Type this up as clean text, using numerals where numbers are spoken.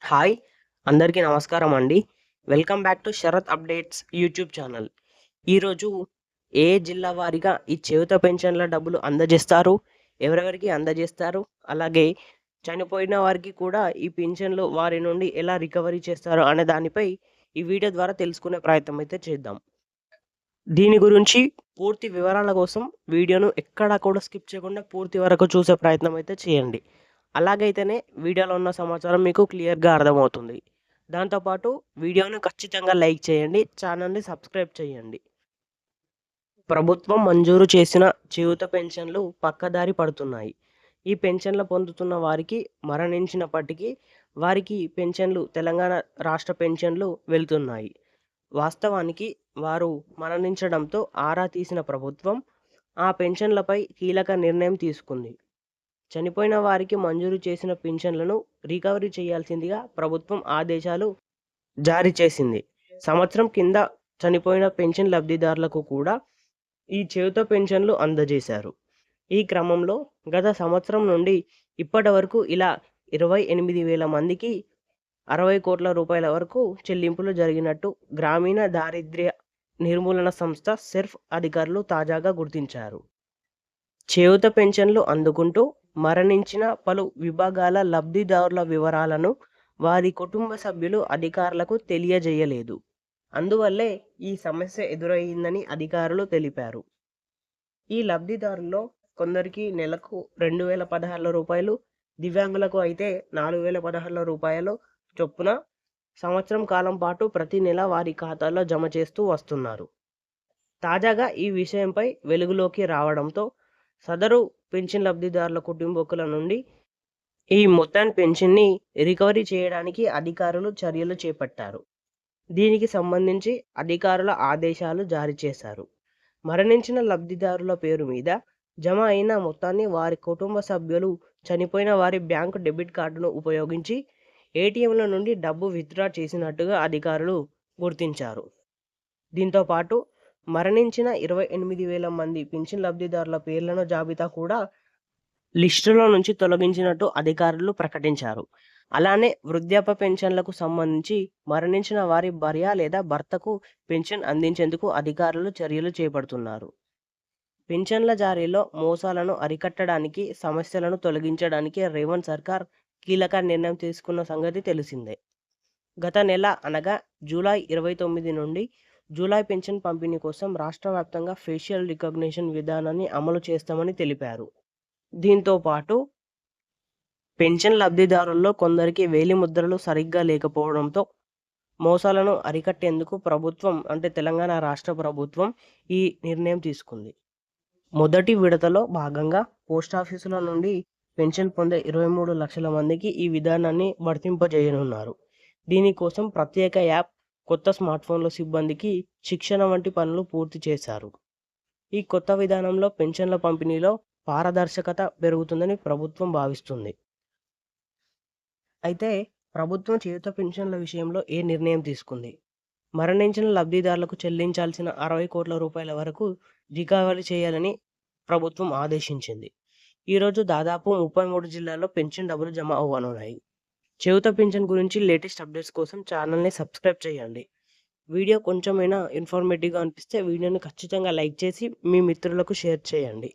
Hi! అందరికీ నమస్కారం అండి. Welcome back to Sharath updates YouTube channel. ఈరోజు ఏ జిల్లా వారీగా ఈ చేయూత పెన్షన్‌ల డబ్బులు అందజేస్తారు? ఎవరెవరికి అందజేస్తారు? అలాగే చనిపోయిన వారికి కూడా ఈ పింఛన్లు వారి నుండి ఎలా రికవరీ చేస్తారు అనే దానిపై ఈ వీడియో ద్వారా తెలుసుకునే ప్రయత్నం అయితే చేద్దాం. దీని గురించి పూర్తి వివరాల కోసం వీడియోను ఎక్కడా కూడా స్కిప్ చేయకుండా పూర్తి వరకు చూసే ప్రయత్నం అయితే చేయండి. అలాగైతేనే వీడియోలో ఉన్న సమాచారం మీకు క్లియర్‌గా అర్థమవుతుంది. దాంతో పాటు వీడియోను ఖచ్చితంగా లైక్ చేయండి. ఛానల్‌ని సబ్స్క్రైబ్ చేయండి. ప్రభుత్వం మంజూరు చేసిన చేయూత పెన్షన్లు పక్కదారి పడుతున్నాయి. ఈ పెన్షన్లు పొందుతున్న వారికి మరణించినప్పటికీ వారికి పెన్షన్లు తెలంగాణ రాష్ట్ర పెన్షన్లు వెళ్తున్నాయి. వాస్తవానికి వారు మరణించడంతో ఆరా తీసిన ప్రభుత్వం ఆ పెన్షన్లపై కీలక నిర్ణయం తీసుకుంది. చనిపోయిన వారికి మంజూరు చేసిన పింఛన్లను రికవరీ చేయాల్సిందిగా ప్రభుత్వం ఆదేశాలు జారీ చేసింది. సంవత్సరం కింద చనిపోయిన పెన్షన్ లబ్ధిదారులకు కూడా ఈ చేయూత పెన్షన్లు అందజేశారు. ఈ క్రమంలో గత సంవత్సరం నుండి ఇప్పటి వరకు ఇలా 28,000 మందికి 60 కోట్ల రూపాయల వరకు చెల్లింపులు జరిగినట్టు గ్రామీణ దారిద్ర్య నిర్మూలన సంస్థ సెర్ఫ్ అధికారులు తాజాగా గుర్తించారు. చేయూత పెన్షన్లు అందుకుంటూ మరణించిన పలు విభాగాల లబ్ధిదారుల వివరాలను వారి కుటుంబ సభ్యులు అధికారులకు తెలియజేయలేదు. అందువల్లే ఈ సమస్య ఎదురయ్యిందని అధికారులు తెలిపారు. ఈ లబ్ధిదారుల్లో కొందరికి నెలకు రూ. 2,016, దివ్యాంగులకు అయితే రూ. 4,016 చొప్పున సంవత్సరం కాలం పాటు ప్రతి నెల వారి ఖాతాల్లో జమ చేస్తూ వస్తున్నారు. తాజాగా ఈ విషయంపై వెలుగులోకి రావడంతో సదరు పెన్షన్ లబ్ధిదారుల కుటుంబకుల నుండి ఈ మొత్తాన్ని పెన్షన్‌ని రికవరీ చేయడానికి అధికారులు చర్యలు చేపట్టారు. దీనికి సంబంధించి అధికారుల ఆదేశాలు జారీ చేశారు. మరణించిన లబ్ధిదారుల పేరు మీద జమ అయిన మొత్తాన్ని వారి కుటుంబ సభ్యులు చనిపోయిన వారి బ్యాంకు డెబిట్ కార్డును ఉపయోగించి ఏటీఎంల నుండి డబ్బు విత్‌డ్రా చేసినట్టుగా అధికారులు గుర్తించారు. దీంతో పాటు మరణించిన 28,000 మంది పింఛన్ లబ్ధిదారుల పేర్లను జాబితా కూడా లిస్టులో నుంచి తొలగించినట్టు అధికారులు ప్రకటించారు. అలానే వృద్ధాప్య పెన్షన్లకు సంబంధించి మరణించిన వారి భార్య లేదా భర్తకు పెన్షన్ అందించేందుకు అధికారులు చర్యలు చేపడుతున్నారు. పెన్షన్ల జారీలో మోసాలను అరికట్టడానికి, సమస్యలను తొలగించడానికి రేవంత్ సర్కార్ కీలక నిర్ణయం తీసుకున్న సంగతి తెలిసిందే. గత నెల అనగా జూలై 29 నుండి జూలై పెన్షన్ పంపిణీ కోసం రాష్ట్ర వ్యాప్తంగా ఫేషియల్ రికగ్నిషన్ విధానాన్ని అమలు చేస్తామని తెలిపారు. దీంతో పాటు పెన్షన్ లబ్ధిదారుల్లో కొందరికి వేలిముద్రలు సరిగ్గా లేకపోవడంతో మోసాలను అరికట్టేందుకు ప్రభుత్వం అంటే తెలంగాణ రాష్ట్ర ప్రభుత్వం ఈ నిర్ణయం తీసుకుంది. మొదటి విడతలో భాగంగా పోస్టాఫీసుల నుండి పెన్షన్ పొందే 23 లక్షల మందికి ఈ విధానాన్ని వర్తింపజేయనున్నారు. దీనికోసం ప్రత్యేక యాప్, కొత్త స్మార్ట్‌ఫోన్ల సిబ్బందికి శిక్షణ వంటి పనులు పూర్తి చేశారు. ఈ కొత్త విధానంలో పెన్షన్ల పంపిణీలో పారదర్శకత పెరుగుతుందని ప్రభుత్వం భావిస్తుంది. అయితే ప్రభుత్వం చేయూత పెన్షన్ల విషయంలో ఏ నిర్ణయం తీసుకుంది? మరణించిన లబ్ధిదారులకు చెల్లించాల్సిన 60 కోట్ల రూపాయల వరకు రికవరీ చేయాలని ప్రభుత్వం ఆదేశించింది. ఈరోజు దాదాపు 33 జిల్లాల్లో పెన్షన్ డబ్బులు జమ అవ్వనున్నాయి. చేయూత పెన్షన్ గురించి లేటెస్ట్ అప్డేట్స్ కోసం ఛానల్‌ని సబ్స్క్రైబ్ చేయండి. వీడియో కొంచెమైనా ఇన్ఫర్మేటివ్‌గా అనిపిస్తే వీడియోని ఖచ్చితంగా లైక్ చేసి మీ మిత్రులకు షేర్ చేయండి.